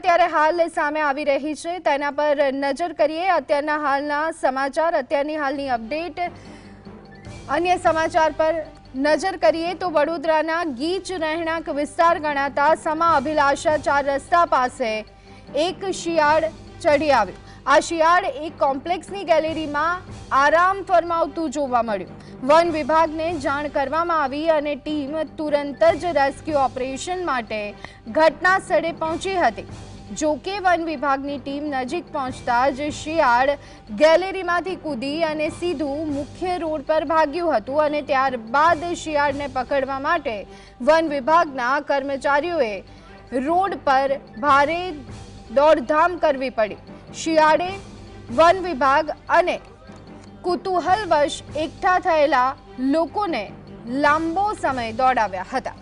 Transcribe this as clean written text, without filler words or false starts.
અત્યારે હાલ સામે આવી રહી છે તેના પર નજર કરીએ। અત્યારના હાલના સમાચાર, અત્યારની હાલની અપડેટ, અન્ય સમાચાર પર નજર કરીએ તો વડોદરાના ગીચ રહેણાંક વિસ્તાર ગણાતા સમા અભિલાષા 4 રસ્તા પાસે એક શિયાળ ચઢી આવ્યું। આ શિયાળ એક કોમ્પ્લેક્સની ગેલેરીમાં આરામ ફરમાવતું જોવા મળ્યું। વન વિભાગને જાણ કરવામાં આવી અને ટીમ તુરંત જ રેસ્ક્યુ ઓપરેશન માટે ઘટના સ્થળે પહોંચી હતી। જો કે વન વિભાગની ટીમ નજીક પહોંચતા જ શિયાળ ગેલેરીમાંથી કૂદી અને સીધું મુખ્ય રોડ પર ભાગ્યું હતું અને ત્યારબાદ શિયાળને પકડવા માટે વન વિભાગના કર્મચારીઓએ રોડ પર ભારે દોડધામ કરવી પડી। શિયાળે વન વિભાગ અને કુતૂહલવશ એકઠા થયેલા લોકોને લાંબો સમય દોડાવ્યા હતા।